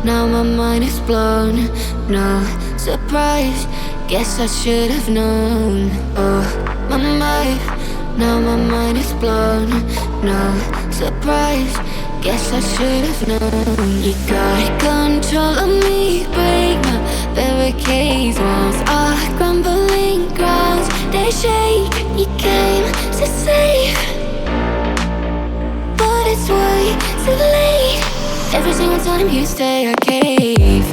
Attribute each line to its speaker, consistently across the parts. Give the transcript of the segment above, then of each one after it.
Speaker 1: now my mind is blown. No surprise, guess I should have known. Oh, my mind, now my mind is blown. No surprise, guess I should have known. You got control of me, break my barricades. Walls are crumbling grounds, they shake. You came to save, but it's way too late. Every single time you stay, I cave.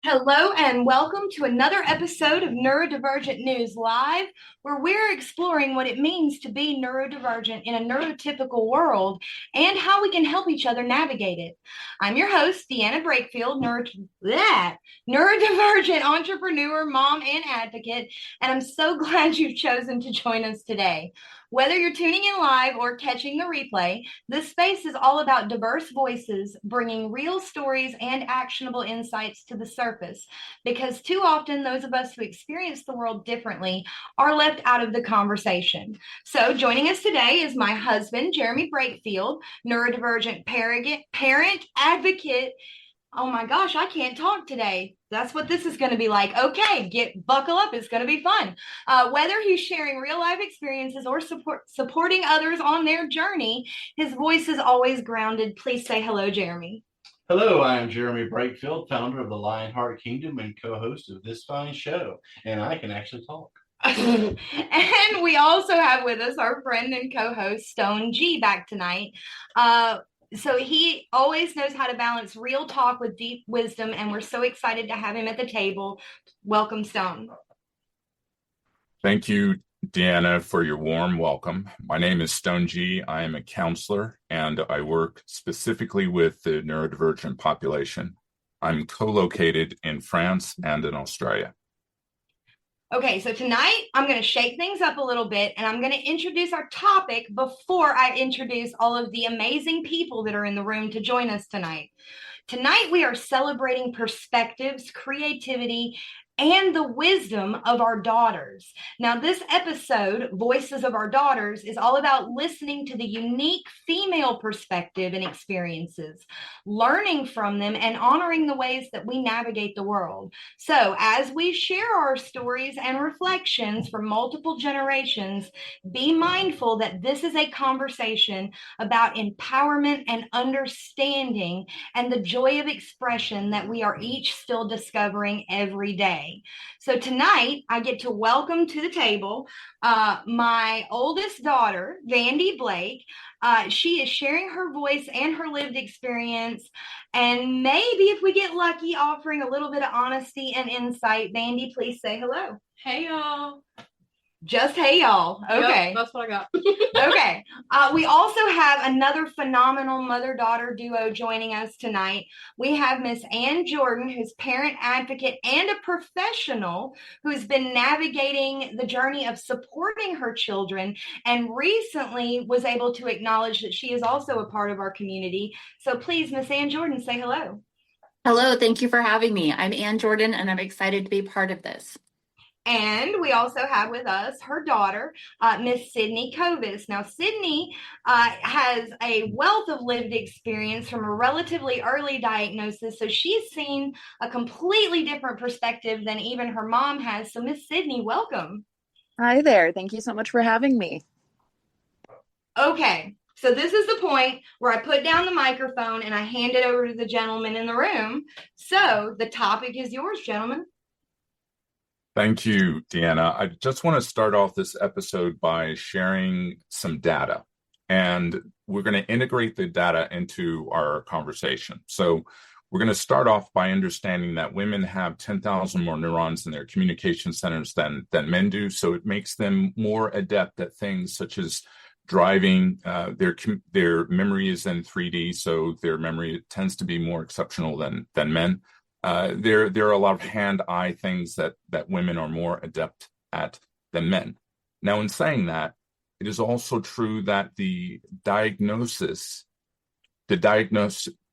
Speaker 2: Hello and welcome to another episode of Neurodivergent News Live, where we're exploring what it means to be neurodivergent in a neurotypical world and how we can help each other navigate it. I'm your host, Deanna Brakefield, neurodivergent entrepreneur, mom, and advocate, and I'm so glad you've chosen to join us today. Whether you're tuning in live or catching the replay, this space is all about diverse voices, bringing real stories and actionable insights to the surface, because too often those of us who experience the world differently are left out of the conversation. So joining us today is my husband, Jeremy Brakefield, neurodivergent parent, advocate. Oh my gosh, I can't talk today. That's what this is going to be like. Okay, buckle up. It's going to be fun. Whether he's sharing real life experiences or supporting others on their journey, his voice is always grounded. Please say hello, Jeremy.
Speaker 3: Hello, I am Jeremy Brakefield, founder of the Lionheart Kingdom and co-host of this fine show, and I can actually talk.
Speaker 2: And we also have with us our friend and co-host Stone G back tonight. So he always knows how to balance real talk with deep wisdom, and we're so excited to have him at the table. Welcome, Stone.
Speaker 4: Thank you, Deanna, for your warm welcome. My name is Stone G. I am a counselor, and I work specifically with the neurodivergent population. I'm co-located in France and in Australia.
Speaker 2: Okay, so tonight I'm going to shake things up a little bit, and I'm going to introduce our topic before I introduce all of the amazing people that are in the room to join us tonight. Tonight we are celebrating perspectives, creativity, and the wisdom of our daughters. Now, this episode, Voices of Our Daughters, is all about listening to the unique female perspective and experiences, learning from them, and honoring the ways that we navigate the world. So, as we share our stories and reflections from multiple generations, be mindful that this is a conversation about empowerment and understanding and the joy of expression that we are each still discovering every day. So tonight, I get to welcome to the table my oldest daughter, Vandi Blake. She is sharing her voice and her lived experience, and maybe if we get lucky, offering a little bit of honesty and insight. Vandi, please say hello.
Speaker 5: Hey, y'all.
Speaker 2: Just hey, y'all. Okay.
Speaker 5: Yep, that's what I got.
Speaker 2: Okay. We also have another phenomenal mother-daughter duo joining us tonight. We have Miss Ann Jordan, who's parent advocate and a professional who's been navigating the journey of supporting her children, and recently was able to acknowledge that she is also a part of our community. So please, Miss Ann Jordan, say hello.
Speaker 6: Hello, thank you for having me. I'm Ann Jordan, and I'm excited to be part of this.
Speaker 2: And we also have with us her daughter, Miss Sydney Kovis. Now, Sydney has a wealth of lived experience from a relatively early diagnosis, so she's seen a completely different perspective than even her mom has. So, Miss Sydney, welcome.
Speaker 7: Hi there. Thank you so much for having me.
Speaker 2: Okay, so this is the point where I put down the microphone and I hand it over to the gentleman in the room. So, the topic is yours, gentlemen.
Speaker 4: Thank you, Deanna. I just want to start off this episode by sharing some data, and we're going to integrate the data into our conversation. So we're going to start off by understanding that women have 10,000 more neurons in their communication centers than men do. So it makes them more adept at things such as driving. Their memory is in 3D, so their memory tends to be more exceptional than men. There are a lot of hand-eye things that women are more adept at than men. Now, in saying that, it is also true that the diagnosis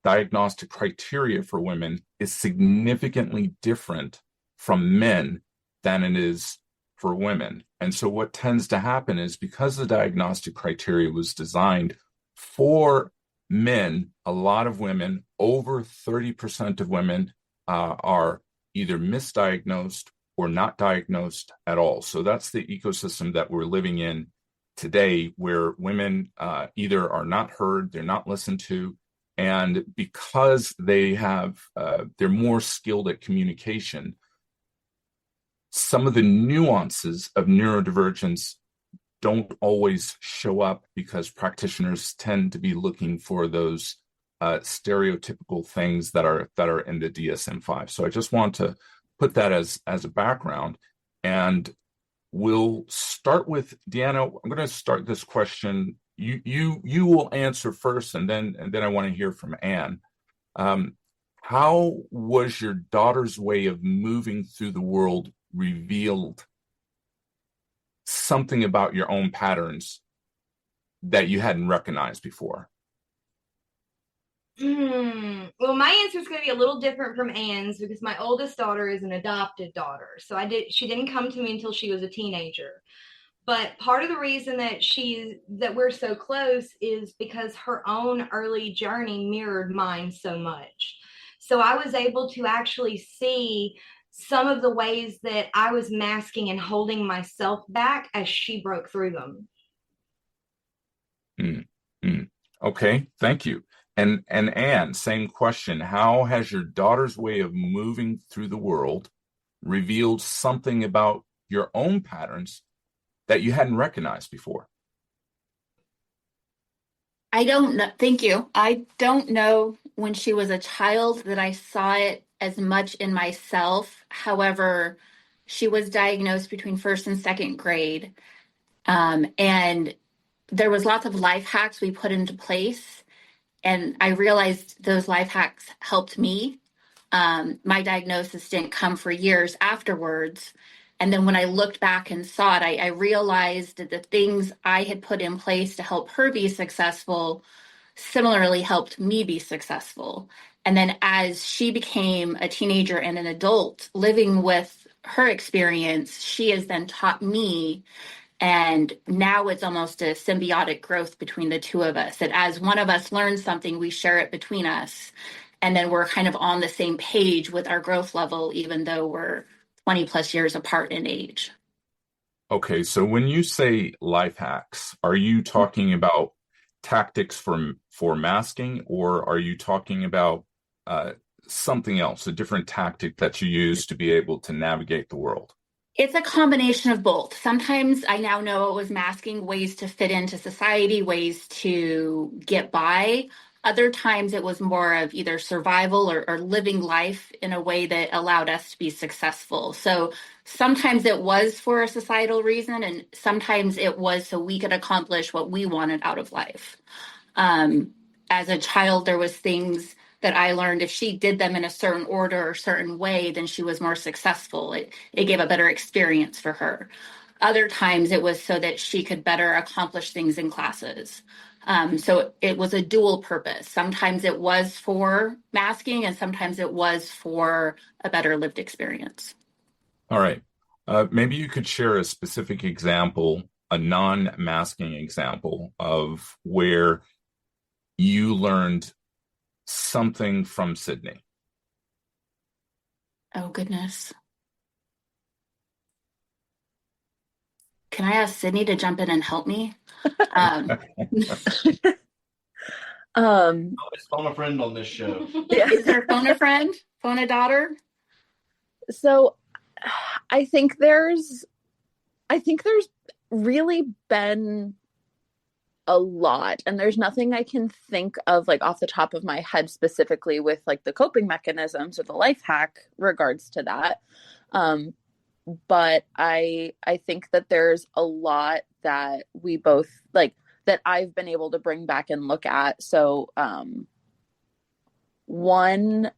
Speaker 4: diagnostic criteria for women is significantly different from men than it is for women. And so what tends to happen is, because the diagnostic criteria was designed for men, a lot of women, over 30% of women, are either misdiagnosed or not diagnosed at all. So that's the ecosystem that we're living in today, where women either are not heard, they're not listened to, and because they have, they're more skilled at communication, some of the nuances of neurodivergence don't always show up, because practitioners tend to be looking for those stereotypical things that are in the DSM-5. So I just want to put that as a background, and we'll start with Deanna. I'm going to start this question. You will answer first, and then I want to hear from Anne. How was your daughter's way of moving through the world revealed something about your own patterns that you hadn't recognized before?
Speaker 2: Well, my answer is going to be a little different from Anne's, because my oldest daughter is an adopted daughter. So she didn't come to me until she was a teenager. But part of the reason that we're so close is because her own early journey mirrored mine so much. So I was able to actually see some of the ways that I was masking and holding myself back as she broke through them.
Speaker 4: Okay, thank you. And Anne, same question. How has your daughter's way of moving through the world revealed something about your own patterns that you hadn't recognized before?
Speaker 6: I don't know. Thank you. I don't know when she was a child that I saw it as much in myself. However, she was diagnosed between first and second grade. And there was lots of life hacks we put into place. And I realized those life hacks helped me. My diagnosis didn't come for years afterwards. And then when I looked back and saw it, I realized that the things I had put in place to help her be successful similarly helped me be successful. And then as she became a teenager and an adult living with her experience, she has then taught me. And now it's almost a symbiotic growth between the two of us, that as one of us learns something, we share it between us. And then we're kind of on the same page with our growth level, even though we're 20 plus years apart in age.
Speaker 4: Okay, so when you say life hacks, are you talking about tactics for masking, or are you talking about something else, a different tactic that you use to be able to navigate the world?
Speaker 6: It's a combination of both. Sometimes I now know it was masking, ways to fit into society, ways to get by. Other times it was more of either survival or living life in a way that allowed us to be successful. So sometimes it was for a societal reason, and sometimes it was so we could accomplish what we wanted out of life. As a child, there was things that I learned if she did them in a certain order or certain way, then she was more successful. It gave a better experience for her. Other times it was so that she could better accomplish things in classes. So it was a dual purpose. Sometimes it was for masking, and sometimes it was for a better lived experience.
Speaker 4: All right. Maybe you could share a specific example, a non-masking example of where you learned something from Sydney.
Speaker 6: Oh, goodness. Can I ask Sydney to jump in and help me?
Speaker 3: Let's phone a friend on this show.
Speaker 6: Is there phone a friend? Phone a daughter?
Speaker 7: So I think there's really been a lot, and there's nothing I can think of like off the top of my head specifically with like the coping mechanisms or the life hack regards to that. But I think that there's a lot that we both like that I've been able to bring back and look at. So one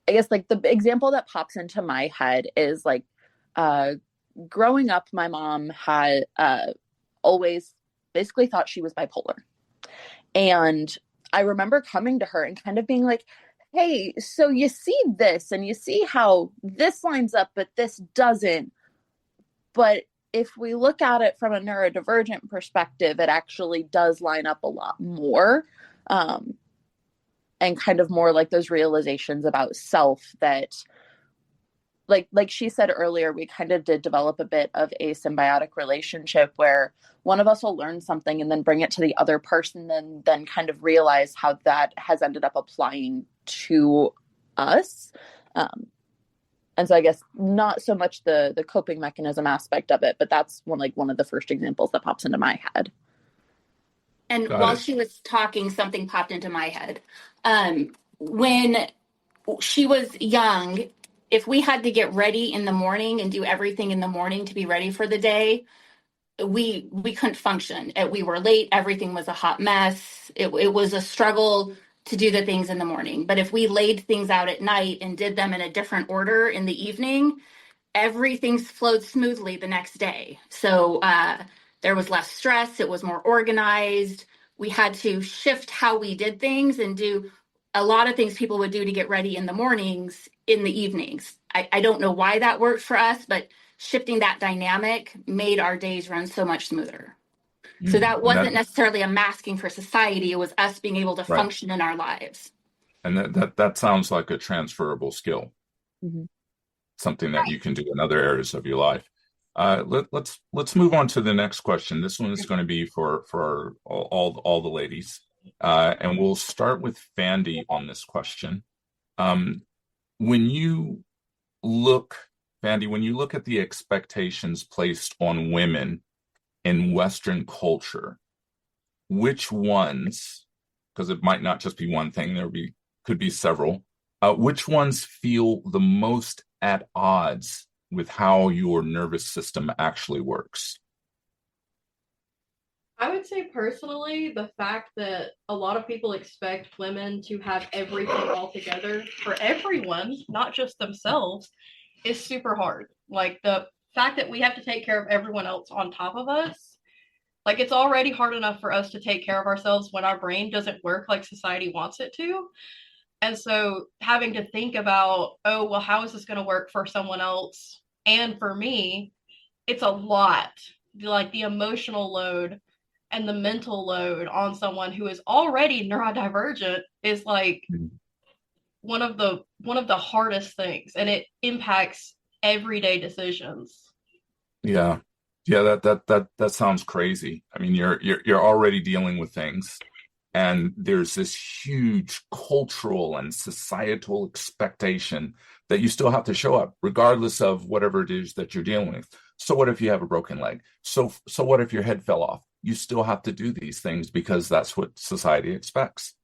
Speaker 7: I guess like the example that pops into my head is like growing up, my mom had always basically thought she was bipolar. And I remember coming to her and kind of being like, hey, so you see this and you see how this lines up, but this doesn't. But if we look at it from a neurodivergent perspective, it actually does line up a lot more. And kind of more like those realizations about self that, like she said earlier, we kind of did develop a bit of a symbiotic relationship where one of us will learn something and then bring it to the other person and then kind of realize how that has ended up applying to us. And so I guess not so much the coping mechanism aspect of it, but that's one of the first examples that pops into my head.
Speaker 6: And while she was talking, something popped into my head. When she was young, if we had to get ready in the morning and do everything in the morning to be ready for the day, we couldn't function. We were late. Everything was a hot mess. It was a struggle to do the things in the morning. But if we laid things out at night and did them in a different order in the evening, everything flowed smoothly the next day. So there was less stress. It was more organized. We had to shift how we did things and do a lot of things people would do to get ready in the mornings in the evenings. I don't know why that worked for us, but shifting that dynamic made our days run so much smoother. So that wasn't necessarily a masking for society. It was us being able to function in our lives.
Speaker 4: And that sounds like a transferable skill.
Speaker 7: Mm-hmm.
Speaker 4: Something that you can do in other areas of your life. Let's move on to the next question. This one is going to be for all the ladies, and we'll start with Vandi on this question. When you look at the expectations placed on women in Western culture, which ones, because it might not just be one thing, could be several, which ones feel the most at odds with how your nervous system actually works?
Speaker 5: I would say personally, the fact that a lot of people expect women to have everything all together for everyone, not just themselves, is super hard. Like the fact that we have to take care of everyone else on top of us, like it's already hard enough for us to take care of ourselves when our brain doesn't work like society wants it to. And so having to think about, oh, well, how is this going to work for someone else and for me? It's a lot. Like the emotional load and the mental load on someone who is already neurodivergent is like one of the hardest things, and it impacts everyday decisions.
Speaker 4: Yeah, that sounds crazy. I mean, you're already dealing with things. And there's this huge cultural and societal expectation that you still have to show up, regardless of whatever it is that you're dealing with. So what if you have a broken leg? So what if your head fell off? You still have to do these things because that's what society expects.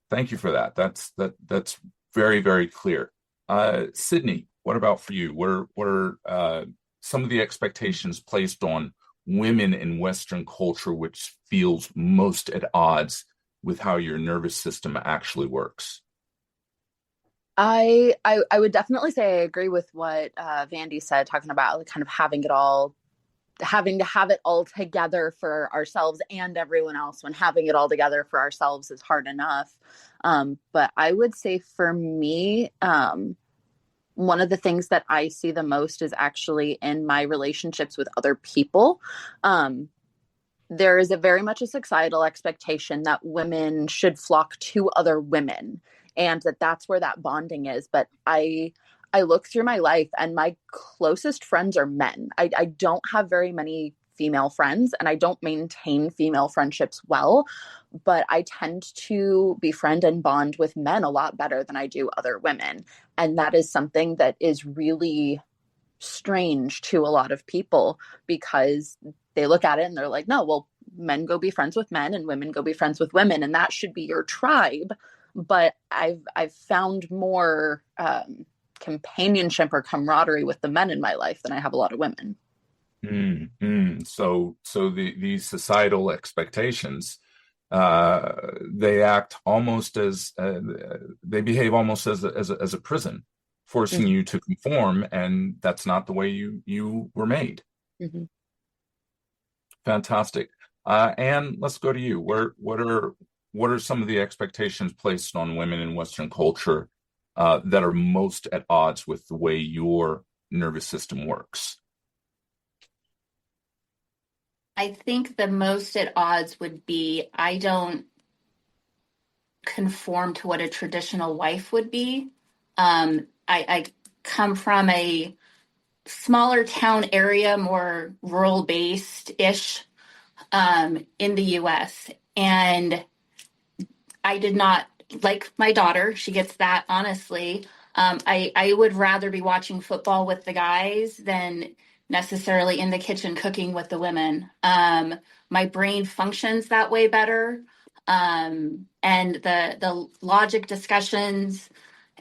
Speaker 4: Thank you for that. That's very, very clear. Sydney, what about for you? What are some of the expectations placed on women in Western culture which feels most at odds with how your nervous system actually works?
Speaker 7: I would definitely say I agree with what Vandi said, talking about like kind of having to have it all together for ourselves and everyone else, when having it all together for ourselves is hard enough. But I would say for me, one of the things that I see the most is actually in my relationships with other people. There is very much a societal expectation that women should flock to other women, and that's where that bonding is. But I look through my life and my closest friends are men. I don't have very many female friends, and I don't maintain female friendships well, but I tend to befriend and bond with men a lot better than I do other women. And that is something that is really strange to a lot of people, because they look at it and they're like, no, well, men go be friends with men and women go be friends with women, and that should be your tribe. But I've found more companionship or camaraderie with the men in my life than I have a lot of women.
Speaker 4: So these societal expectations, they act almost as they behave almost as a prison, forcing you to conform, and that's not the way you were made. Fantastic. Anne, let's go to you. What are what are some of the expectations placed on women in Western culture that are most at odds with the way your nervous system works?
Speaker 6: I think the most at odds would be I don't conform to what a traditional wife would be. I come from a smaller town area, more rural based ish in the US. And I did not like my daughter. She gets that, honestly. I would rather be watching football with the guys than necessarily in the kitchen cooking with the women. My brain functions that way better. And the logic discussions,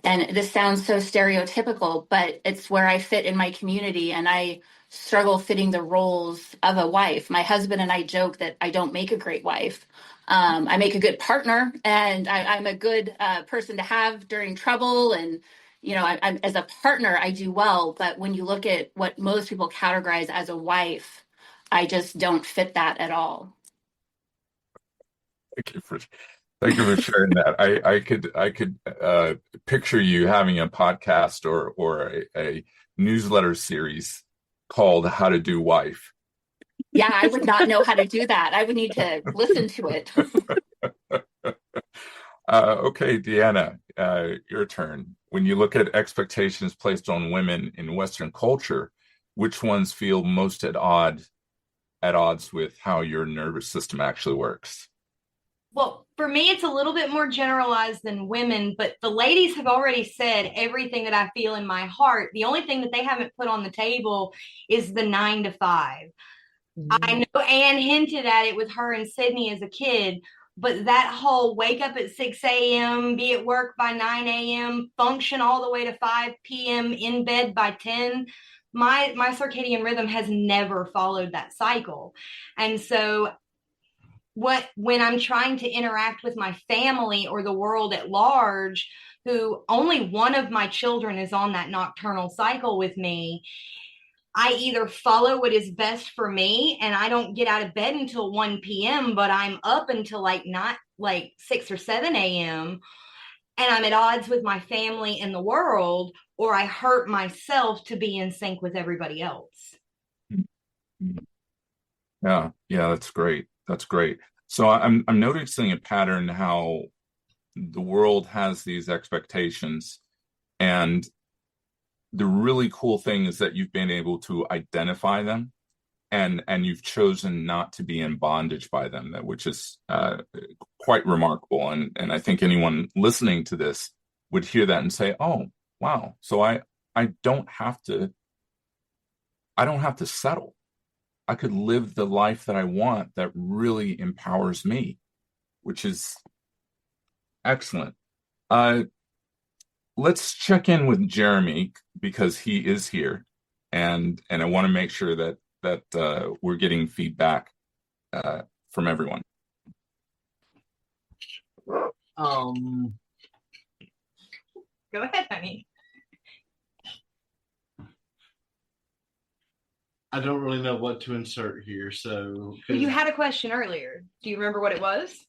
Speaker 6: and this sounds so stereotypical, but it's where I fit in my community, and I struggle fitting the roles of a wife. My husband and I joke that I don't make a great wife. I make a good partner, and I'm a good person to have during trouble. And, you know, I'm as a partner, I do well. But when you look at what most people categorize as a wife, I just don't fit that at all.
Speaker 4: Thank you for sharing that. I could picture you having a podcast or a newsletter series called "How to Do Wife."
Speaker 6: Yeah, I would not know how to do that. I would need to listen to it.
Speaker 4: Okay, Deanna, your turn. When you look at expectations placed on women in Western culture, which ones feel most at odds with how your nervous system actually works?
Speaker 2: Well, for me, it's a little bit more generalized than women, but the ladies have already said everything that I feel in my heart. The only thing that they haven't put on the table is the 9 to 5. I know Anne hinted at it with her and Sydney as a kid, but that whole wake up at 6 a.m., be at work by 9 a.m., function all the way to 5 p.m., in bed by 10, my circadian rhythm has never followed that cycle. And so when I'm trying to interact with my family or the world at large, who only one of my children is on that nocturnal cycle with me, I either follow what is best for me and I don't get out of bed until 1 p.m., but I'm up until not 6 or 7 a.m. and I'm at odds with my family and the world, or I hurt myself to be in sync with everybody else.
Speaker 4: Yeah, that's great. That's great. So I'm noticing a pattern how the world has these expectations, and the really cool thing is that you've been able to identify them, and you've chosen not to be in bondage by them, which is quite remarkable. And I think anyone listening to this would hear that and say, "Oh, wow! So I don't have to settle. I could live the life that I want that really empowers me," which is excellent. Let's check in with Jeremy because he is here, and I want to make sure that we're getting feedback from everyone.
Speaker 2: Go ahead, honey.
Speaker 3: I don't really know what to insert here, so...
Speaker 2: You had a question earlier. Do you remember what it was?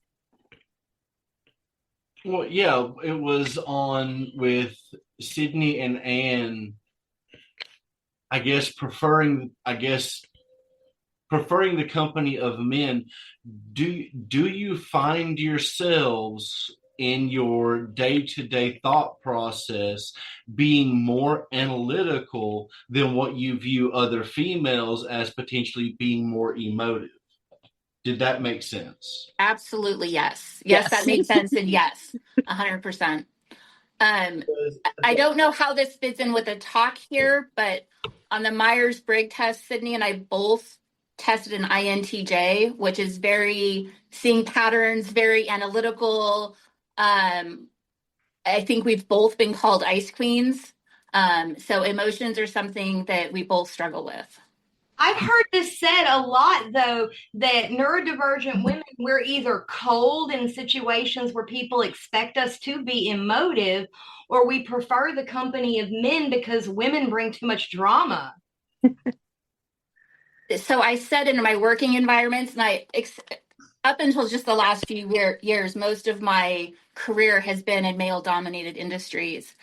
Speaker 3: Well, yeah, it was on with Sydney and Anne, preferring the company of men. Do you find yourselves in your day-to-day thought process being more analytical than what you view other females as potentially being more emotive? Did that make sense?
Speaker 6: Absolutely, yes. Yes, that makes sense, and yes, 100%. I don't know how this fits in with the talk here, but on the Myers-Briggs test, Sydney and I both tested an INTJ, which is very seeing patterns, very analytical. I think we've both been called ice queens. So emotions are something that we both struggle with.
Speaker 2: I've heard this said a lot, though, that neurodivergent women, we're either cold in situations where people expect us to be emotive, or we prefer the company of men because women bring too much drama.
Speaker 6: So I said in my working environments, and Up until just the last few years, most of my career has been in male dominated industries.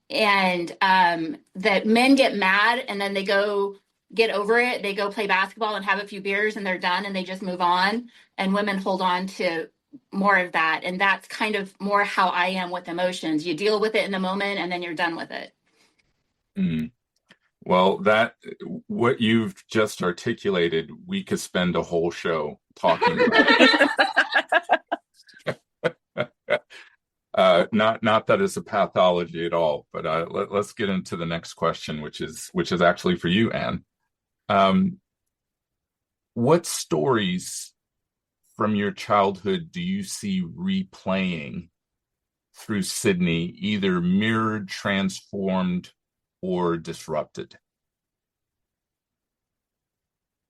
Speaker 6: And that men get mad and then they go get over it. They go play basketball and have a few beers and they're done and they just move on. And women hold on to more of that. And that's kind of more how I am with emotions. You deal with it in the moment and then you're done with it.
Speaker 4: Mm. Well, what you've just articulated, we could spend a whole show talking about. Not that it's a pathology at all, but let's get into the next question, which is actually for you, Anne. What stories from your childhood do you see replaying through Sydney, either mirrored, transformed, or disrupted?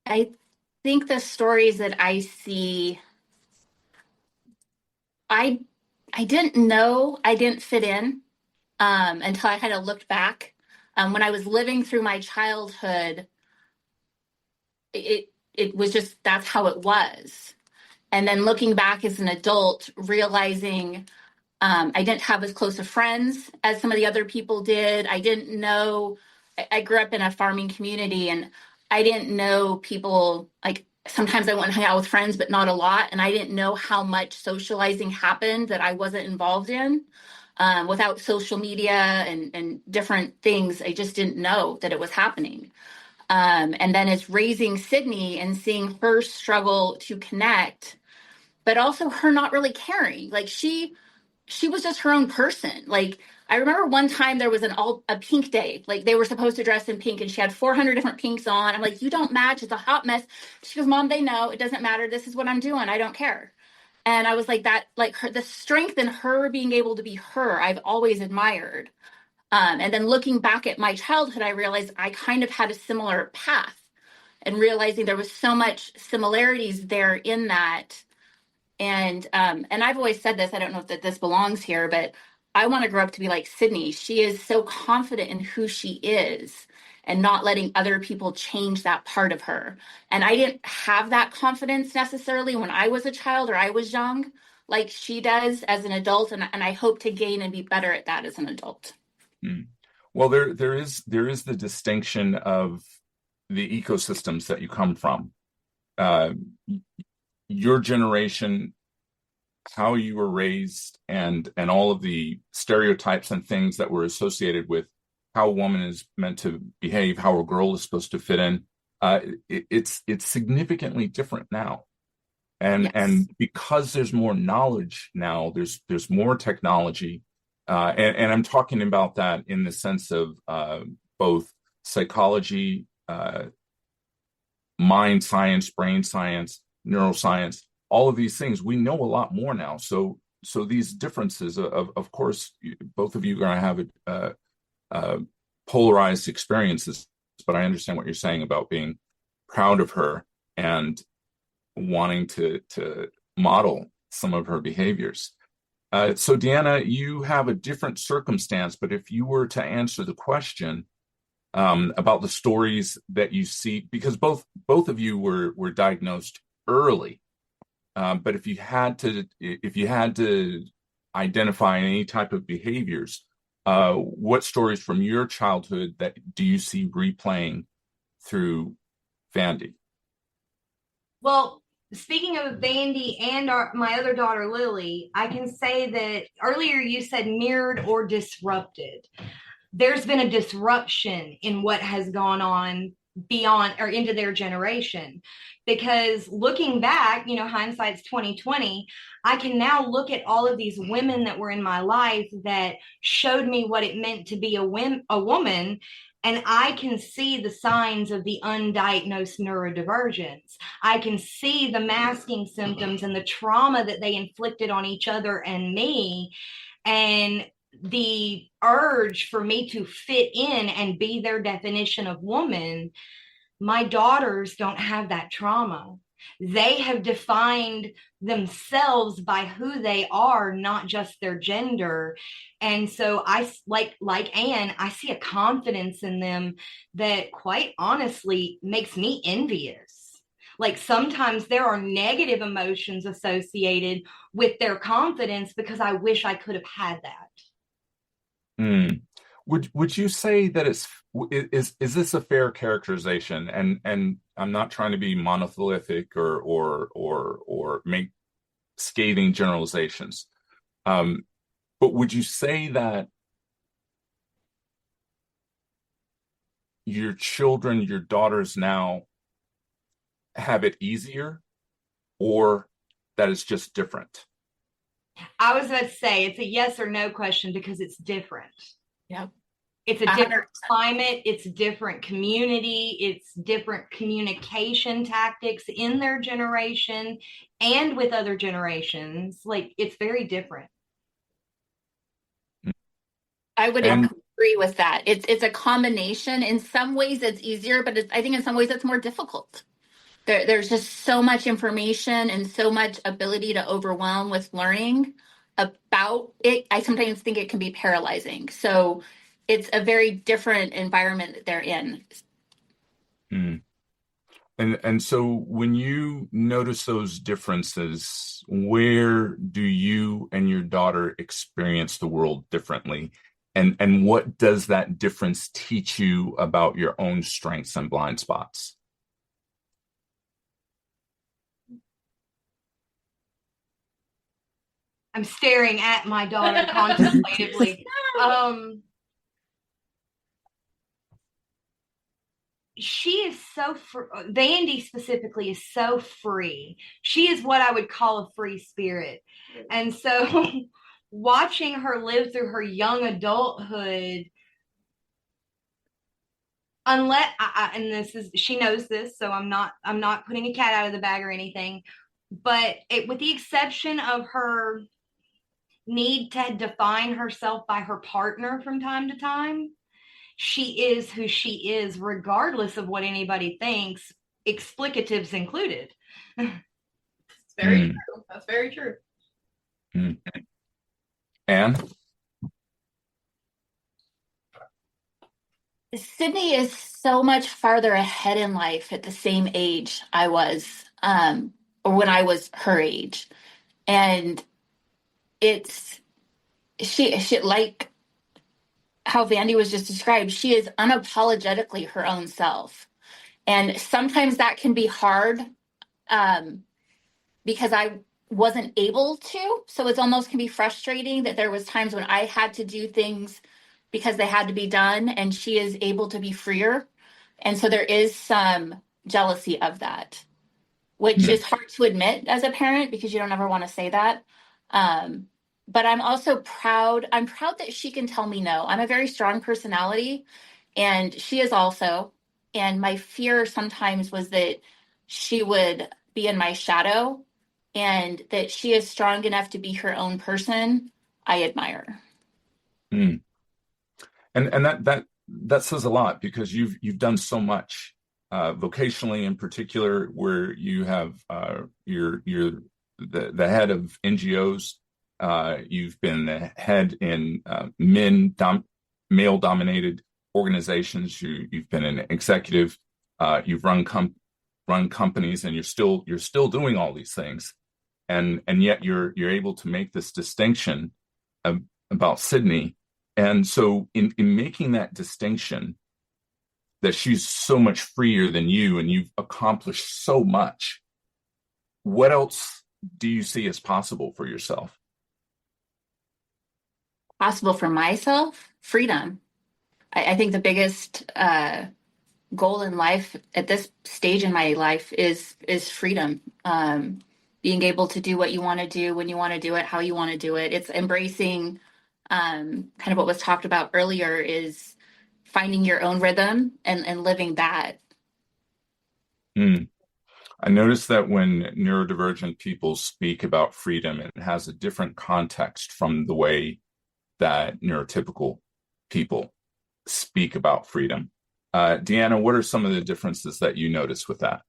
Speaker 6: I think the stories that I see, I didn't know I didn't fit in until I kind of looked back. When I was living through my childhood, it was just, that's how it was. And then looking back as an adult, realizing I didn't have as close of friends as some of the other people did. I didn't know, I grew up in a farming community and I didn't know people, like sometimes I went and hung out with friends, but not a lot. And I didn't know how much socializing happened that I wasn't involved in. Without social media and different things, I just didn't know that it was happening. And then it's raising Sydney and seeing her struggle to connect, but also her not really caring. Like she was just her own person. Like I remember one time there was a pink day. Like they were supposed to dress in pink and she had 400 different pinks on. I'm like, you don't match. It's a hot mess. She goes, Mom, they know. It doesn't matter. This is what I'm doing. I don't care. And I was like that, like the strength in her being able to be her, I've always admired. And then looking back at my childhood, I realized I kind of had a similar path and realizing there was so much similarities there in that. And I've always said this, I don't know if this belongs here, but I want to grow up to be like Sydney. She is so confident in who she is and not letting other people change that part of her. And I didn't have that confidence necessarily when I was a child or I was young, like she does as an adult. And I hope to gain and be better at that as an adult.
Speaker 4: Well, there is the distinction of the ecosystems that you come from. Your generation, how you were raised, and all of the stereotypes and things that were associated with how a woman is meant to behave, how a girl is supposed to fit in, it's significantly different now. And
Speaker 6: Yes.
Speaker 4: And because there's more knowledge now, there's more technology, and I'm talking about that in the sense of both psychology, mind science, brain science, neuroscience, all of these things. We know a lot more now. So these differences, of course, both of you are going to have polarized experiences, but I understand what you're saying about being proud of her and wanting to model some of her behaviors. So Deanna, you have a different circumstance, but if you were to answer the question about the stories that you see, because both of you were diagnosed early, but if you had to identify any type of behaviors, what stories from your childhood that do you see replaying through Vandi?
Speaker 2: Well, speaking of Vandi and my other daughter, Lily, I can say that earlier you said mirrored or disrupted. There's been a disruption in what has gone on beyond or into their generation, because looking back, hindsight's 2020. I can now look at all of these women that were in my life that showed me what it meant to be a woman. And I can see the signs of the undiagnosed neurodivergence. I can see the masking symptoms and the trauma that they inflicted on each other and me. And the urge for me to fit in and be their definition of woman. My daughters don't have that trauma. They have defined themselves by who they are, not just their gender. And so I, like Anne, I see a confidence in them that quite honestly makes me envious. Like sometimes there are negative emotions associated with their confidence because I wish I could have had that.
Speaker 4: Mm. Would you say that is this a fair characterization? And I'm not trying to be monolithic or make scathing generalizations. But would you say that your children, your daughters now have it easier, or that it's just different?
Speaker 2: I was about to say it's a yes or no question because it's different.
Speaker 6: Yep.
Speaker 2: It's a
Speaker 6: 100%.
Speaker 2: different climate, it's a different community, it's different communication tactics in their generation and with other generations. Like it's very different.
Speaker 6: I would agree with that. It's a combination. In some ways it's easier, but I think in some ways it's more difficult. There's just so much information and so much ability to overwhelm with learning about it. I sometimes think it can be paralyzing. So it's a very different environment that they're in.
Speaker 4: Mm. And so when you notice those differences, where do you and your daughter experience the world differently? And what does that difference teach you about your own strengths and blind spots?
Speaker 2: I'm staring at my daughter contemplatively. She is so Vandi specifically is so free. She is what I would call a free spirit. And so watching her live through her young adulthood, unless and this is, she knows this, so I'm not putting a cat out of the bag or anything, but with the exception of her need to define herself by her partner from time to time, she is who she is, regardless of what anybody thinks, explicatives included.
Speaker 5: It's very true. That's very true.
Speaker 4: Anne?
Speaker 6: Sydney is so much farther ahead in life at the same age I was, or when I was her age. And she like how Vandi was just described, she is unapologetically her own self. And sometimes that can be hard because I wasn't able to. So it's almost can be frustrating that there was times when I had to do things because they had to be done and she is able to be freer. And so there is some jealousy of that, which is hard to admit as a parent because you don't ever want to say that. But I'm also proud. I'm proud that she can tell me no. I'm a very strong personality and she is also. And my fear sometimes was that she would be in my shadow, and that she is strong enough to be her own person. I admire.
Speaker 4: And that says a lot because you've done so much vocationally, in particular, where you have you're the head of NGOs. You've been the head in male dominated organizations. You've been an executive. You've run companies, and you're still doing all these things, and yet you're able to make this distinction about Sydney. And so in making that distinction, that she's so much freer than you and you've accomplished so much, what else do you see as possible for yourself?
Speaker 6: Possible for myself? Freedom. I think the biggest goal in life at this stage in my life is freedom. Being able to do what you want to do, when you want to do it, how you want to do it. It's embracing kind of what was talked about earlier, is finding your own rhythm and living that.
Speaker 4: I noticed that when neurodivergent people speak about freedom, it has a different context from the way that neurotypical people speak about freedom. Deanna, what are some of the differences that you notice with that?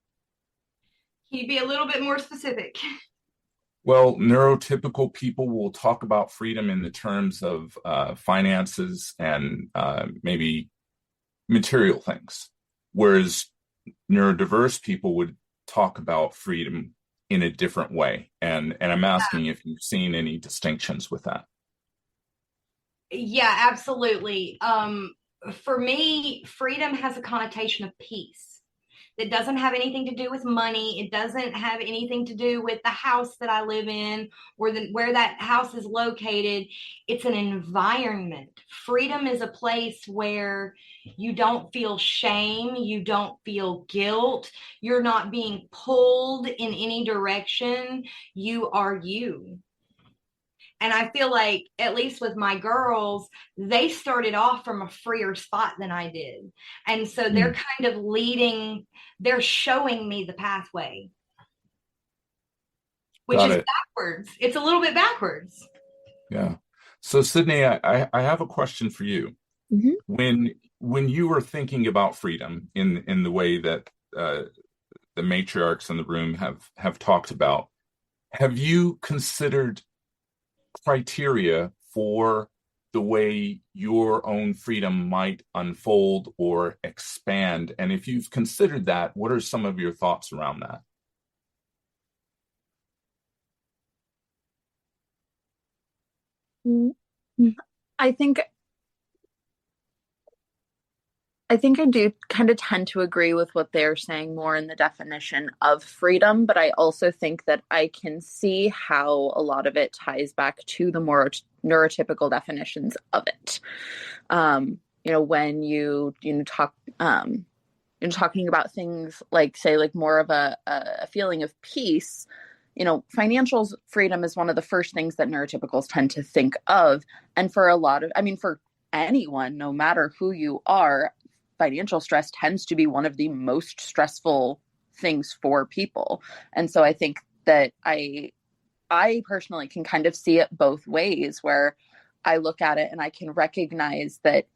Speaker 2: Can you be a little bit more specific?
Speaker 4: Well, neurotypical people will talk about freedom in the terms of finances and maybe material things, whereas neurodiverse people would talk about freedom in a different way. And I'm asking if you've seen any distinctions with that.
Speaker 2: Yeah, absolutely. For me, freedom has a connotation of peace. It doesn't have anything to do with money. It doesn't have anything to do with the house that I live in or where that house is located. It's an environment. Freedom is a place where you don't feel shame. You don't feel guilt. You're not being pulled in any direction. You are you. And I feel like, at least with my girls, they started off from a freer spot than I did. And so they're kind of they're showing me the pathway, which is backwards. It's a little bit backwards.
Speaker 4: Yeah. So Sydney, I have a question for you. Mm-hmm. When you were thinking about freedom in the way that the matriarchs in the room have talked about, have you considered criteria for the way your own freedom might unfold or expand? And if you've considered that, what are some of your thoughts around that?
Speaker 7: I think I do kind of tend to agree with what they're saying more in the definition of freedom, but I also think that I can see how a lot of it ties back to the more neurotypical definitions of it. When you talk, talking about things like, say, like more of a feeling of peace, financial freedom is one of the first things that neurotypicals tend to think of. And for for anyone, no matter who you are, financial stress tends to be one of the most stressful things for people. And so I think that I personally can kind of see it both ways, where I look at it and I can recognize that,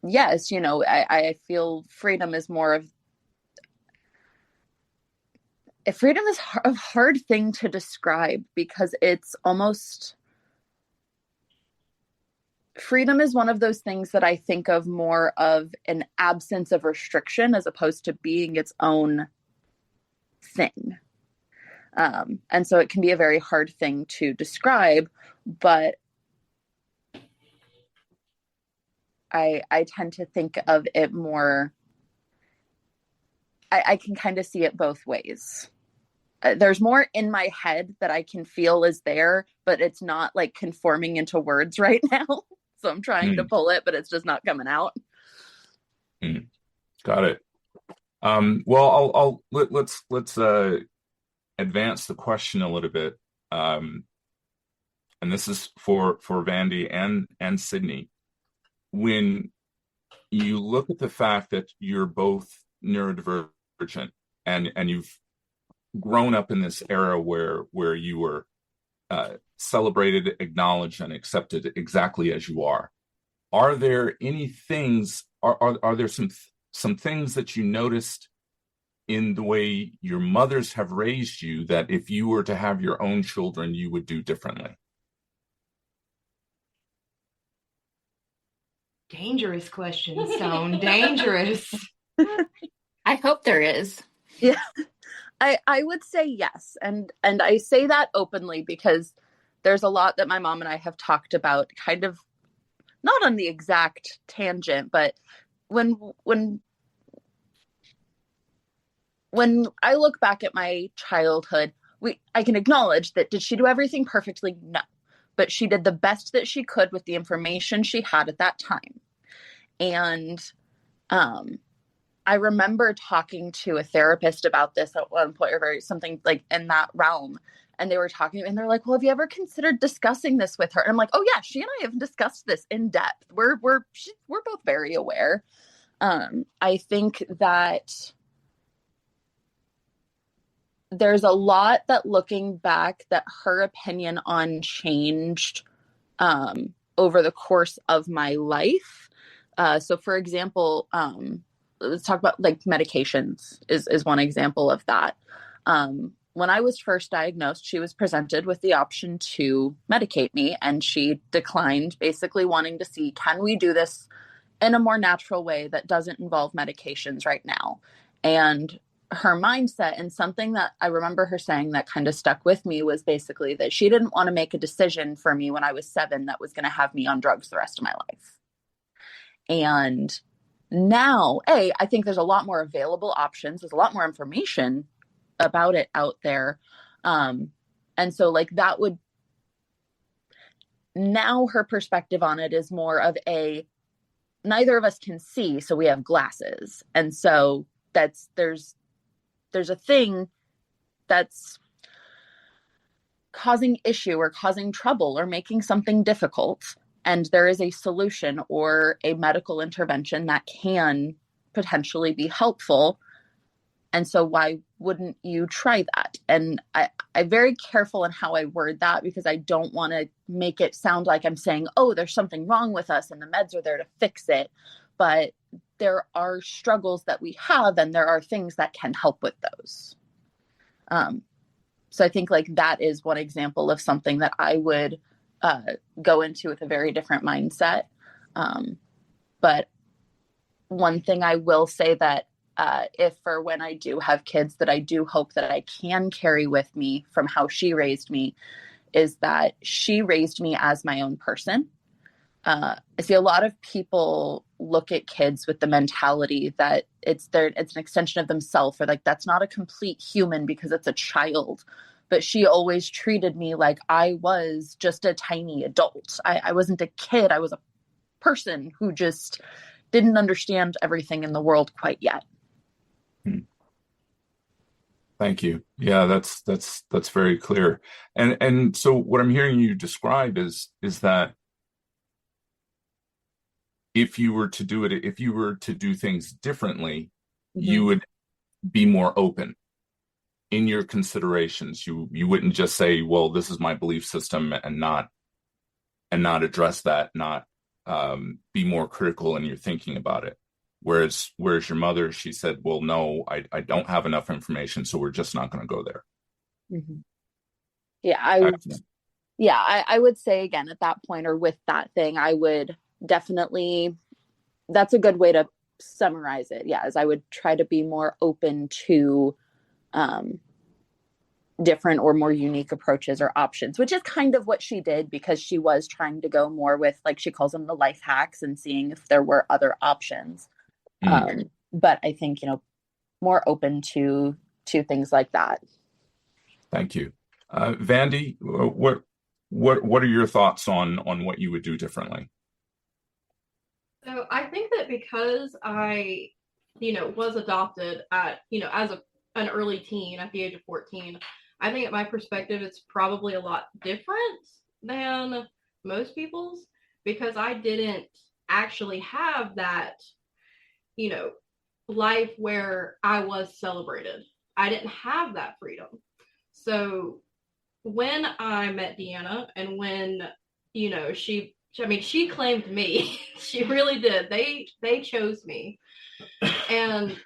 Speaker 7: yes, I feel freedom is more of, freedom is a hard thing to describe, because it's almost, freedom is one of those things that I think of more of an absence of restriction as opposed to being its own thing. And so it can be a very hard thing to describe, but I tend to think of it more, I can kind of see it both ways. There's more in my head that I can feel is there, but it's not like conforming into words right now. So I'm trying to pull it, but it's just not coming out.
Speaker 4: Got it. Well, let's advance the question a little bit. And this is for Vandi and Sydney. When you look at the fact that you're both neurodivergent and you've grown up in this era where you were celebrated, acknowledged, and accepted exactly as you are there any things, are there some things that you noticed in the way your mothers have raised you that if you were to have your own children, you would do differently?
Speaker 2: Dangerous question, Stone. Dangerous.
Speaker 6: I hope there is.
Speaker 7: Yeah, I would say yes. And I say that openly because there's a lot that my mom and I have talked about, kind of not on the exact tangent, but when I look back at my childhood, I can acknowledge that, did she do everything perfectly? No. But she did the best that she could with the information she had at that time. And I remember talking to a therapist about this at one point, or something like in that realm. And they were talking, and they're like, well, have you ever considered discussing this with her? And I'm like, oh yeah, she and I have discussed this in depth. We're both very aware. I think that there's a lot that, looking back, that her opinion on changed over the course of my life. So for example, let's talk about like medications is one example of that. When I was first diagnosed, she was presented with the option to medicate me, and she declined, basically wanting to see, can we do this in a more natural way that doesn't involve medications right now? And her mindset. And something that I remember her saying that kind of stuck with me was basically that she didn't want to make a decision for me when I was 7 that was going to have me on drugs the rest of my life. And now, I think there's a lot more available options. There's a lot more information about it out there. And so like that would, now her perspective on it is more of neither of us can see, so we have glasses. And so there's a thing that's causing issue or causing trouble or making something difficult. And there is a solution or a medical intervention that can potentially be helpful. And so why wouldn't you try that? And I'm very careful in how I word that, because I don't want to make it sound like I'm saying, oh, there's something wrong with us and the meds are there to fix it. But there are struggles that we have, and there are things that can help with those. So I think like that is one example of something that I would go into with a very different mindset. But one thing I will say that if or when I do have kids, that I do hope that I can carry with me from how she raised me, is that she raised me as my own person. I see a lot of people look at kids with the mentality that it's an extension of themselves, or like that's not a complete human because it's a child. But she always treated me like I was just a tiny adult. I wasn't a kid. I was a person who just didn't understand everything in the world quite yet.
Speaker 4: Thank you. Yeah, that's very clear. And so what I'm hearing you describe is that if you were to do things differently, you would be more open in your considerations. You wouldn't just say, well, this is my belief system, and not address that, not be more critical in your thinking about it. Whereas your mother, she said, well, no, I don't have enough information, so we're just not going to go there.
Speaker 7: Mm-hmm. Yeah, I would say again at that point, or with that thing, I would definitely, that's a good way to summarize it. Yeah, as I would try to be more open to different or more unique approaches or options, which is kind of what she did, because she was trying to go more with, like she calls them, the life hacks, and seeing if there were other options. But I think, more open to things like that.
Speaker 4: Thank you. Vandi, what are your thoughts on what you would do differently?
Speaker 5: So I think that because I, was adopted at, as an early teen at the age of 14, I think at my perspective, it's probably a lot different than most people's, because I didn't actually have that, life where I was celebrated. I didn't have that freedom. So when I met Deanna, and when, she claimed me, she really did. They chose me, and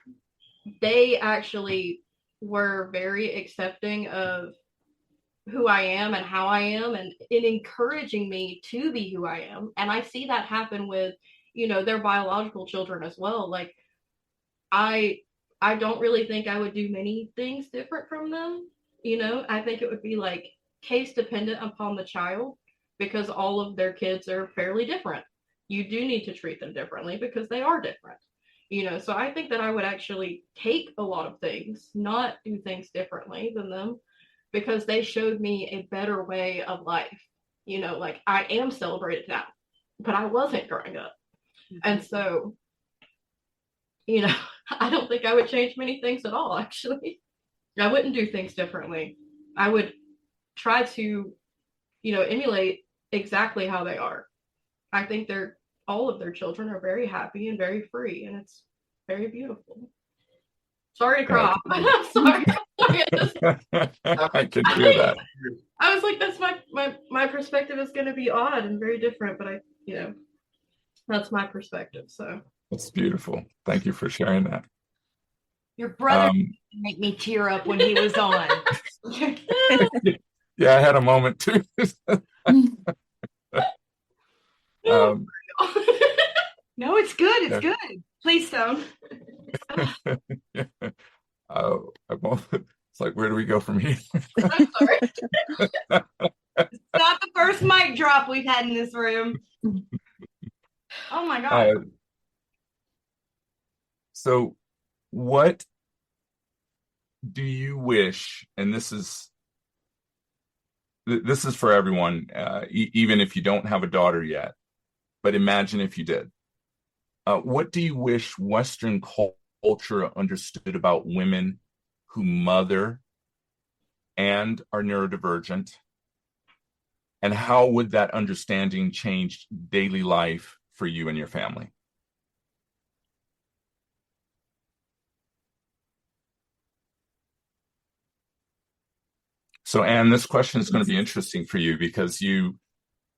Speaker 5: they actually were very accepting of who I am and how I am, and in encouraging me to be who I am. And I see that happen with, their biological children as well. Like I don't really think I would do many things different from them. I think it would be like case dependent upon the child, because all of their kids are fairly different. You do need to treat them differently because they are different. So I think that I would actually take a lot of things, not do things differently than them, because they showed me a better way of life. Like I am celebrated now, but I wasn't growing up. And so, I don't think I would change many things at all, actually. I wouldn't do things differently. I would try to, emulate exactly how they are. I think all of their children are very happy and very free, and it's very beautiful. Sorry to cry. I'm sorry.
Speaker 4: I can hear that.
Speaker 5: I was like, that's my perspective is going to be odd and very different, but that's my perspective. So
Speaker 4: that's beautiful. Thank you for sharing that.
Speaker 2: Your brother make me tear up when he was on.
Speaker 4: Yeah, I had a moment too.
Speaker 2: No, it's good. It's good. Please don't.
Speaker 4: It's like, where do we go from here?
Speaker 5: I'm sorry.
Speaker 2: It's not the first mic drop we've had in this room. Oh my God.
Speaker 4: So what do you wish, and this is for everyone, even if you don't have a daughter yet, but imagine if you did. What do you wish Western culture understood about women who mother and are neurodivergent? And how would that understanding change daily life for you and your family? So, Anne, this question is going to be interesting for you because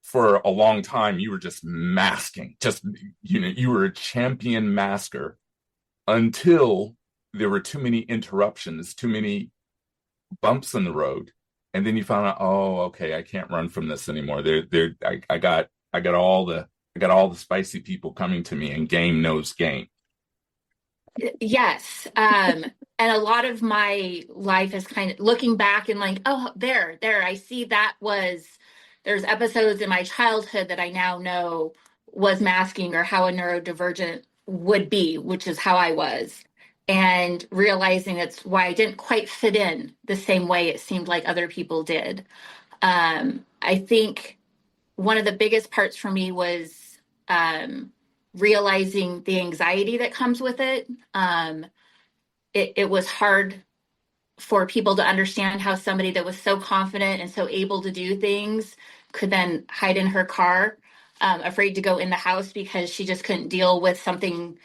Speaker 4: for a long time, you were just masking, you were a champion masker until there were too many interruptions, too many bumps in the road. And then you found out, oh, okay, I can't run from this anymore. I got all the spicy people coming to me, and game knows game.
Speaker 6: Yes. And a lot of my life is kind of looking back and like, oh, there, I see there's episodes in my childhood that I now know was masking or how a neurodivergent would be, which is how I was. And realizing that's why I didn't quite fit in the same way it seemed like other people did. I think one of the biggest parts for me was realizing the anxiety that comes with it. It was hard for people to understand how somebody that was so confident and so able to do things could then hide in her car, afraid to go in the house because she just couldn't deal with something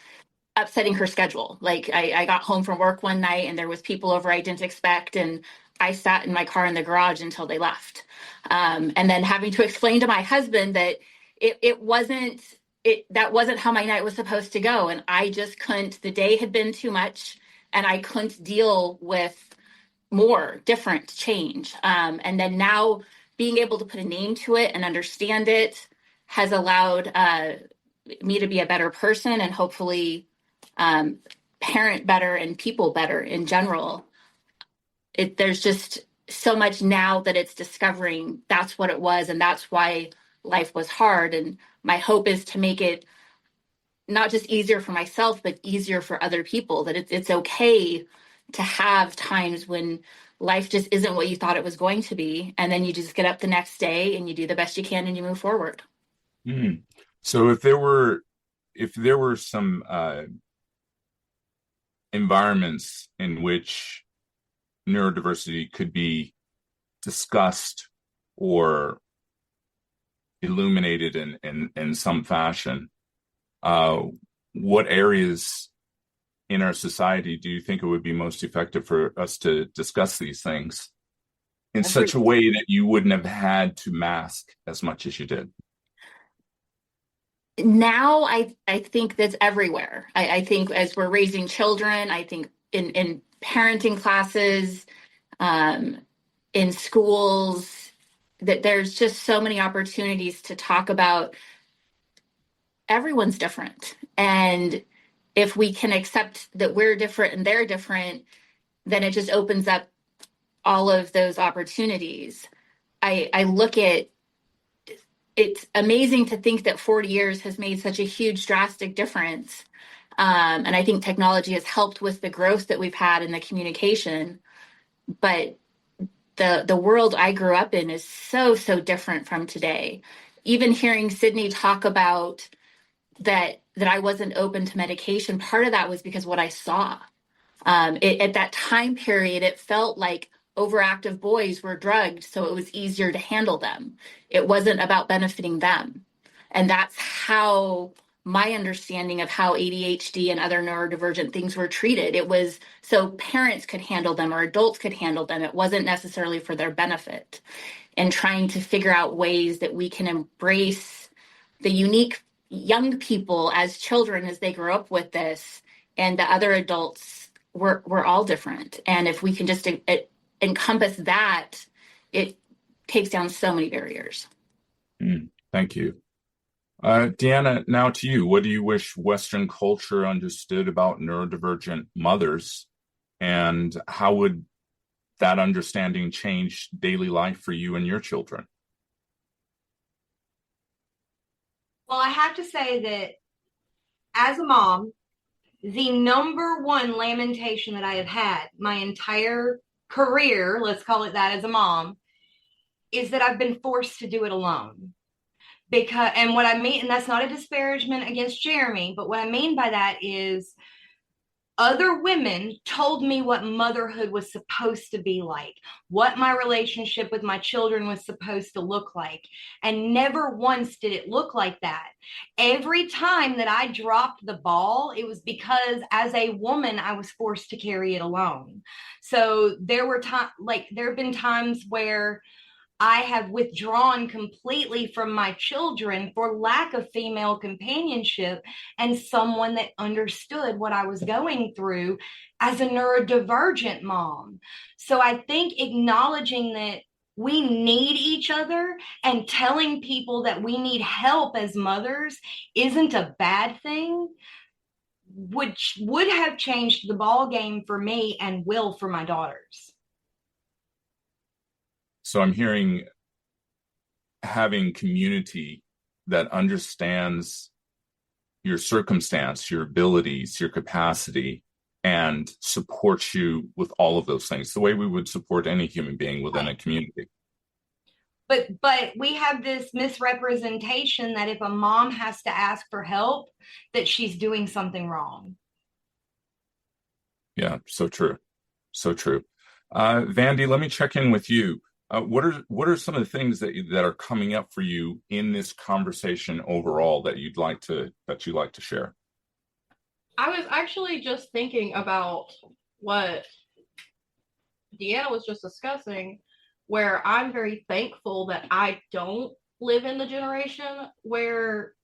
Speaker 6: upsetting her schedule. Like I got home from work one night and there was people over I didn't expect, and I sat in my car in the garage until they left. And then having to explain to my husband that that wasn't how my night was supposed to go. And I just couldn't, the day had been too much and I couldn't deal with more different change. And then now being able to put a name to it and understand it has allowed me to be a better person and hopefully parent better and people better in general. There's just so much now that it's discovering that's what it was, and that's why life was hard. And my hope is to make it not just easier for myself, but easier for other people, that it's okay to have times when life just isn't what you thought it was going to be. And then you just get up the next day and you do the best you can and you move forward.
Speaker 4: Mm. So if there were some environments in which neurodiversity could be discussed or illuminated in some fashion, what areas in our society do you think it would be most effective for us to discuss these things in such a way that you wouldn't have had to mask as much as you did?
Speaker 6: Now I think that's everywhere. I think as we're raising children, I think in parenting classes, in schools, that there's just so many opportunities to talk about everyone's different. And if we can accept that we're different and they're different, then it just opens up all of those opportunities. I look at, it's amazing to think that 40 years has made such a huge, drastic difference. And I think technology has helped with the growth that we've had in the communication. But the world I grew up in is so different from today. Even hearing Sydney talk about that I wasn't open to medication, part of that was because what I saw. At that time period, it felt like overactive boys were drugged, so it was easier to handle them. It wasn't about benefiting them. And that's how my understanding of how ADHD and other neurodivergent things were treated. It was so parents could handle them or adults could handle them. It wasn't necessarily for their benefit. And trying to figure out ways that we can embrace the unique young people as children as they grow up with this, and the other adults, we're all different. And if we can just encompass that, it takes down so many barriers.
Speaker 4: Thank you. Deanna, now to you. What do you wish Western culture understood about neurodivergent mothers And how would that understanding change daily life for you and your children?
Speaker 2: Well, I have to say that as a mom, the number one lamentation that I have had my entire career, let's call it that, as a mom, is that I've been forced to do it alone. Because, and what I mean, and that's not a disparagement against Jeremy, but what I mean by that is other women told me what motherhood was supposed to be like, what my relationship with my children was supposed to look like. And never once did it look like that. Every time that I dropped the ball, it was because as a woman, I was forced to carry it alone. So there have been times where I have withdrawn completely from my children for lack of female companionship and someone that understood what I was going through as a neurodivergent mom. So I think acknowledging that we need each other and telling people that we need help as mothers isn't a bad thing, which would have changed the ball game for me and will for my daughters.
Speaker 4: So I'm hearing having community that understands your circumstance, your abilities, your capacity, and supports you with all of those things, the way we would support any human being within a community.
Speaker 2: But we have this misrepresentation that if a mom has to ask for help, that she's doing something wrong.
Speaker 4: Yeah, so true. So true. Vandi, let me check in with you. What are some of the things that are coming up for you in this conversation overall that you'd like to share?
Speaker 5: I was actually just thinking about what Deanna was just discussing, where I'm very thankful that I don't live in the generation where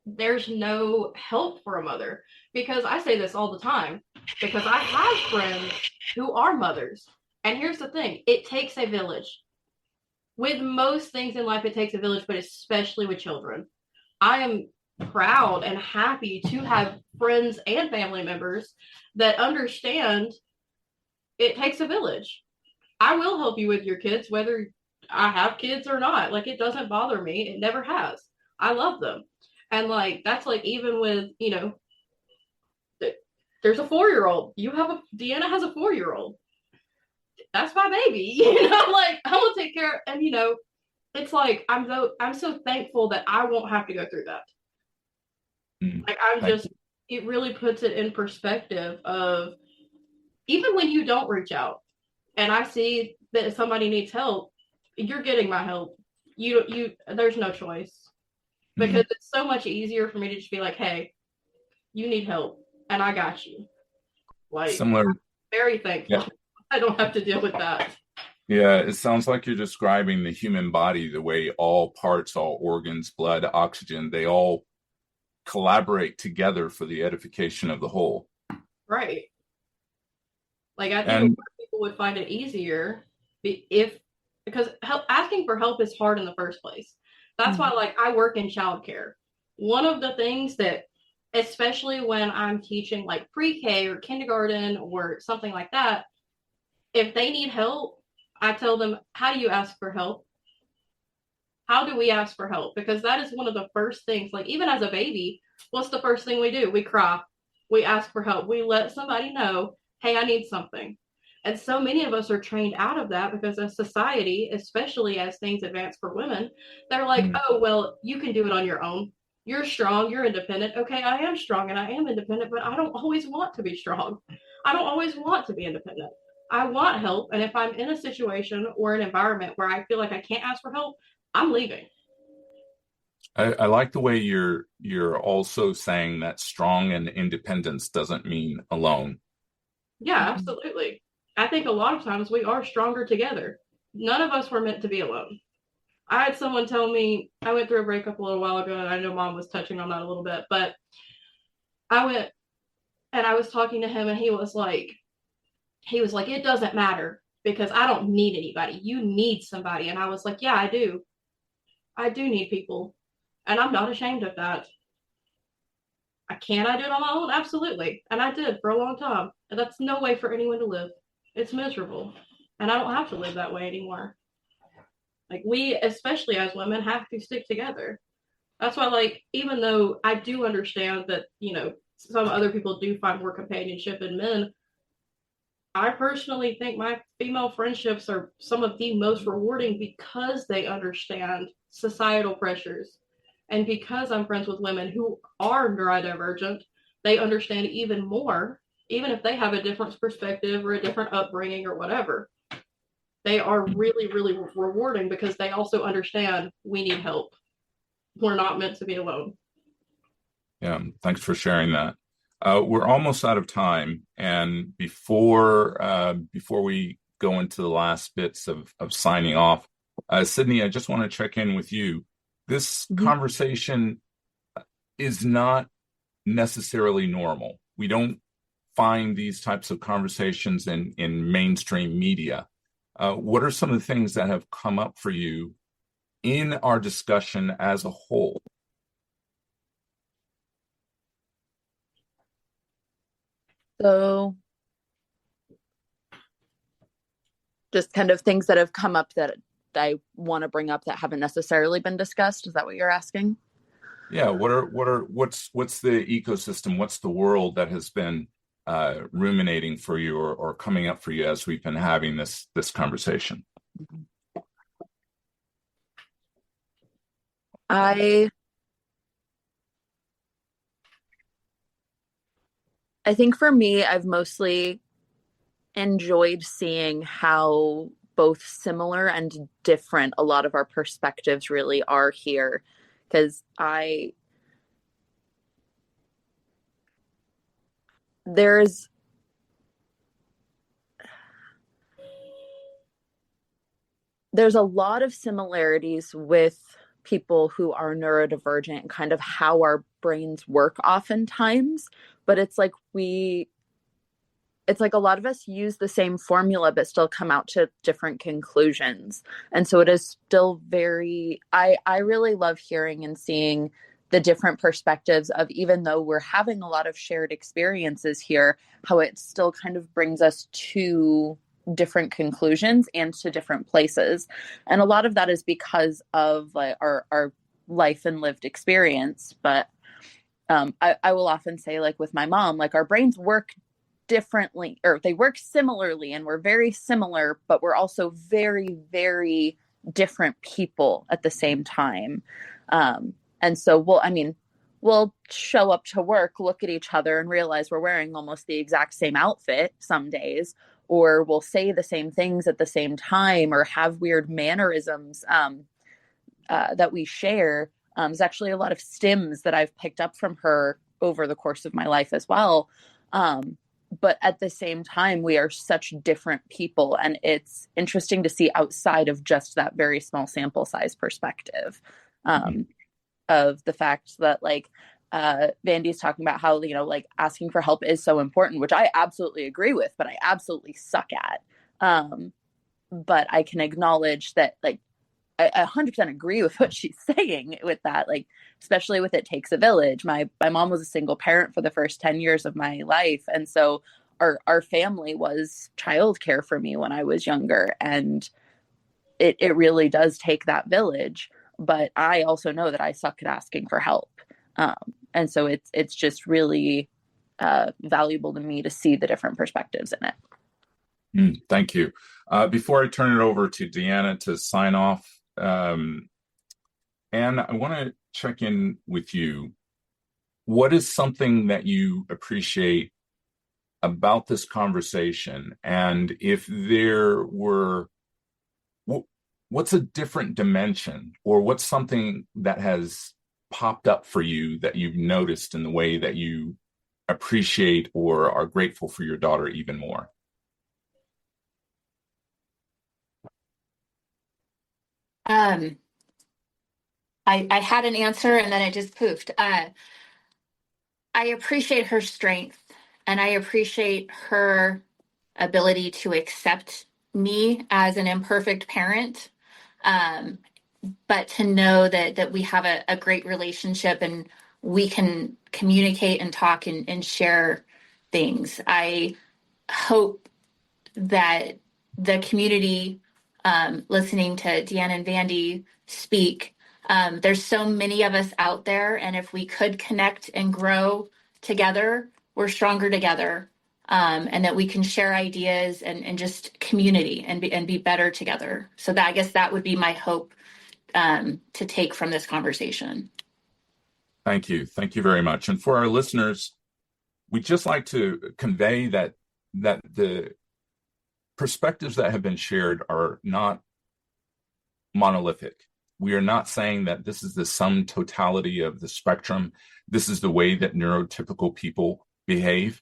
Speaker 5: there's no help for a mother, because I say this all the time, because I have friends who are mothers. And here's the thing, it takes a village. With most things in life, it takes a village, but especially with children. I am proud and happy to have friends and family members that understand it takes a village. I will help you with your kids, whether I have kids or not. Like, it doesn't bother me. It never has. I love them. And like, that's like, even with, there's a 4-year-old. Deanna has a 4-year-old. That's my baby. Like, I'm gonna take care. And it's like, I'm so thankful that I won't have to go through that. Like, it really puts it in perspective of, even when you don't reach out and I see that somebody needs help, you're getting my help. There's no choice, because it's so much easier for me to just be like, hey, you need help and I got you. Like,
Speaker 4: similar.
Speaker 5: I'm very thankful. Yeah. I don't have to deal with that.
Speaker 4: Yeah, it sounds like you're describing the human body, the way all parts, all organs, blood, oxygen, they all collaborate together for the edification of the whole.
Speaker 5: Right. Like, I think people would find it easier because asking for help is hard in the first place. That's why, like, I work in childcare. One of the things that, especially when I'm teaching like pre-K or kindergarten or something like that, if they need help, I tell them, how do you ask for help? How do we ask for help? Because that is one of the first things, like, even as a baby, what's the first thing we do? We cry. We ask for help. We let somebody know, hey, I need something. And so many of us are trained out of that, because as society, especially as things advance for women, they're like, oh, well, you can do it on your own. You're strong. You're independent. Okay, I am strong and I am independent, but I don't always want to be strong. I don't always want to be independent. I want help. And if I'm in a situation or an environment where I feel like I can't ask for help, I'm leaving.
Speaker 4: I like the way you're also saying that strong and independence doesn't mean alone.
Speaker 5: Yeah, absolutely. I think a lot of times we are stronger together. None of us were meant to be alone. I had someone tell me, I went through a breakup a little while ago, and I know Mom was touching on that a little bit, but I went and I was talking to him, and he was like, it doesn't matter, because I don't need anybody. You need somebody. And I was like, yeah, I do. I do need people. And I'm not ashamed of that. can I do it on my own? Absolutely. And I did for a long time. And that's no way for anyone to live. It's miserable. And I don't have to live that way anymore. Like, we, especially as women, have to stick together. That's why, like, even though I do understand that, you know, some other people do find more companionship in men, I personally think my female friendships are some of the most rewarding because they understand societal pressures. And because I'm friends with women who are neurodivergent, they understand even more, even if they have a different perspective or a different upbringing or whatever. They are really, really rewarding because they also understand we need help. We're not meant to be alone.
Speaker 4: Yeah, thanks for sharing that. We're almost out of time, and before we go into the last bits of signing off, Sydney, I just want to check in with you. This conversation is not necessarily normal. We don't find these types of conversations in mainstream media. What are some of the things that have come up for you in our discussion as a whole?
Speaker 7: So just kind of things that have come up that I want to bring up that haven't necessarily been discussed. Is that what you're asking?
Speaker 4: Yeah. What's the ecosystem? What's the world that has been ruminating for you or coming up for you as we've been having this conversation?
Speaker 7: I think for me, I've mostly enjoyed seeing how both similar and different a lot of our perspectives really are here. Because there's a lot of similarities with people who are neurodivergent and kind of how our brains work oftentimes, but it's like a lot of us use the same formula but still come out to different conclusions. And so it is still I really love hearing and seeing the different perspectives of, even though we're having a lot of shared experiences here, how it still kind of brings us to different conclusions and to different places. And a lot of that is because of like our life and lived experience. But I will often say, like with my mom, like our brains work differently, or they work similarly, and we're very similar, but we're also very, very different people at the same time. And so we'll show up to work, look at each other and realize we're wearing almost the exact same outfit some days, or we'll say the same things at the same time, or have weird mannerisms that we share. There's actually a lot of stims that I've picked up from her over the course of my life as well. But at the same time, we are such different people, and it's interesting to see outside of just that very small sample size perspective of the fact that, like, Vandi's talking about how, you know, like asking for help is so important, which I absolutely agree with, but I absolutely suck at. But I can acknowledge that, like, I 100% agree with what she's saying with that, like, especially with it takes a village. My mom was a single parent for the first 10 years of my life. And so our family was childcare for me when I was younger. And it really does take that village. But I also know that I suck at asking for help. And so it's just really valuable to me to see the different perspectives in it.
Speaker 4: Thank you. Before I turn it over to Deanna to sign off, Anne, I want to check in with you. What is something that you appreciate about this conversation? And if there were, what's a different dimension, or what's something that has popped up for you that you've noticed in the way that you appreciate or are grateful for your daughter even more?
Speaker 6: I had an answer and then it just poofed. I appreciate her strength, and I appreciate her ability to accept me as an imperfect parent. But to know that we have a great relationship, and we can communicate and talk and share things. I hope that the community, listening to Deanna and Vandi speak, there's so many of us out there, and if we could connect and grow together, we're stronger together, and that we can share ideas and just community and be better together. So that, I guess that would be my hope to take from this conversation.
Speaker 4: Thank you. Thank you very much. And for our listeners, we'd just like to convey that the perspectives that have been shared are not monolithic. We are not saying that this is the sum totality of the spectrum. This is the way that neurotypical people behave.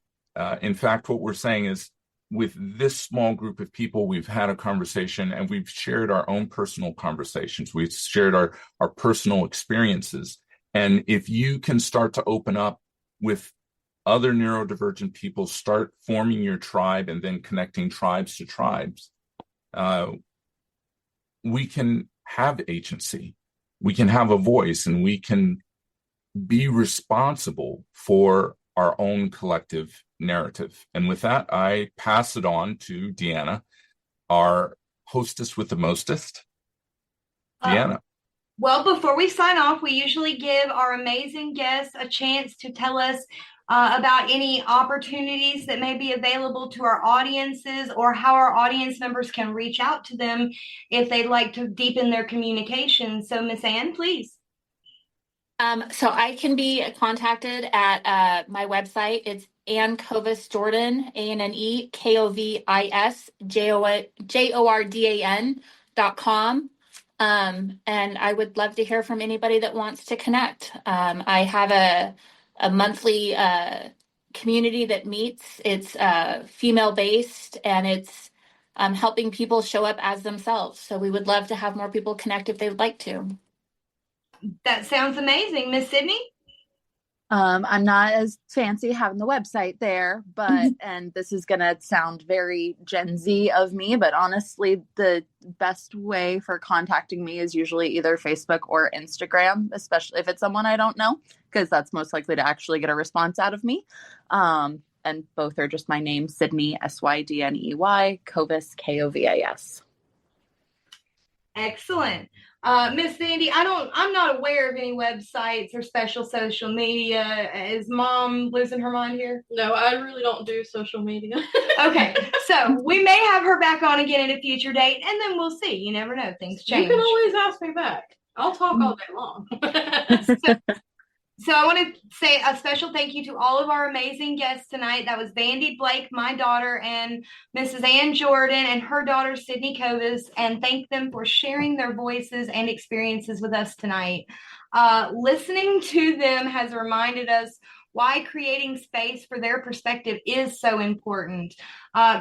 Speaker 4: In fact, what we're saying is, with this small group of people, we've had a conversation and we've shared our own personal conversations. We've shared our personal experiences. And if you can start to open up with other neurodivergent people, start forming your tribe and then connecting tribes to tribes, we can have agency, we can have a voice, and we can be responsible for our own collective narrative. And with that, I pass it on to Deanna, our hostess with the mostest. Deanna.
Speaker 2: Well, before we sign off, we usually give our amazing guests a chance to tell us about any opportunities that may be available to our audiences, or how our audience members can reach out to them if they'd like to deepen their communication. So, Miss Ann, please.
Speaker 6: So I can be contacted at my website. It's Ann Kovis Jordan, AnnKovisJordan.com. And I would love to hear from anybody that wants to connect. I have a monthly community that meets. It's female-based, and it's helping people show up as themselves. So we would love to have more people connect if they would like to.
Speaker 2: That sounds amazing. Miss Sydney?
Speaker 7: I'm not as fancy having the website there, but, and this is going to sound very Gen Z of me, but honestly, the best way for contacting me is usually either Facebook or Instagram, especially if it's someone I don't know, because that's most likely to actually get a response out of me. And both are just my name, Sydney, Sydney, Kovis, Kovis.
Speaker 2: Excellent. Miss Vandi, I'm not aware of any websites or special social media. Is Mom losing her mind here?
Speaker 5: No, I really don't do social media.
Speaker 2: Okay, so we may have her back on again at a future date, and then we'll see. You never know, things change.
Speaker 5: You can always ask me back. I'll talk all day long.
Speaker 2: So I want to say a special thank you to all of our amazing guests tonight. That was Vandi Blake, my daughter, and Mrs. Ann Jordan and her daughter, Sydney Kovis, and thank them for sharing their voices and experiences with us tonight. Listening to them has reminded us why creating space for their perspective is so important.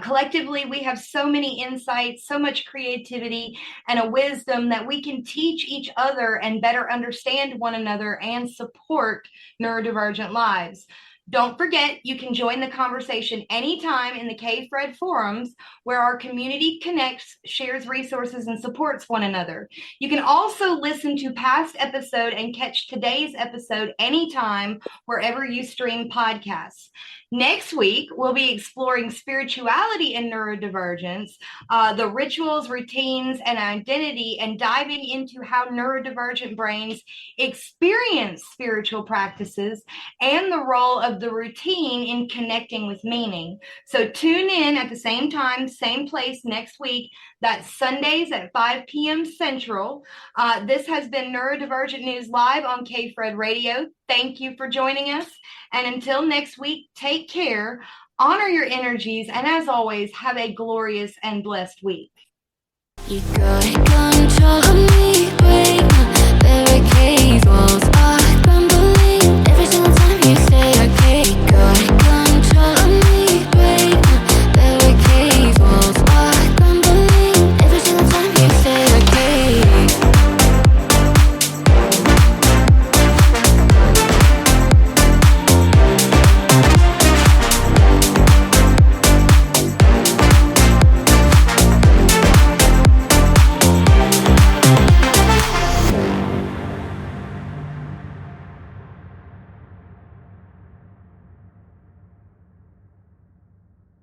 Speaker 2: Collectively, we have so many insights, so much creativity, and a wisdom that we can teach each other and better understand one another and support neurodivergent lives. Don't forget, you can join the conversation anytime in the K-Fred forums, where our community connects, shares resources, and supports one another. You can also listen to past episode and catch today's episode anytime, wherever you stream podcasts. Next week, we'll be exploring spirituality and neurodivergence, the rituals, routines, and identity, and diving into how neurodivergent brains experience spiritual practices and the role of the routine in connecting with meaning. So tune in at the same time, same place next week. That's Sundays at 5 p.m. Central. This has been Neurodivergent News Live on K-Fred Radio. Thank you for joining us. And until next week, take care, honor your energies, and as always, have a glorious and blessed week.
Speaker 1: You got control of me.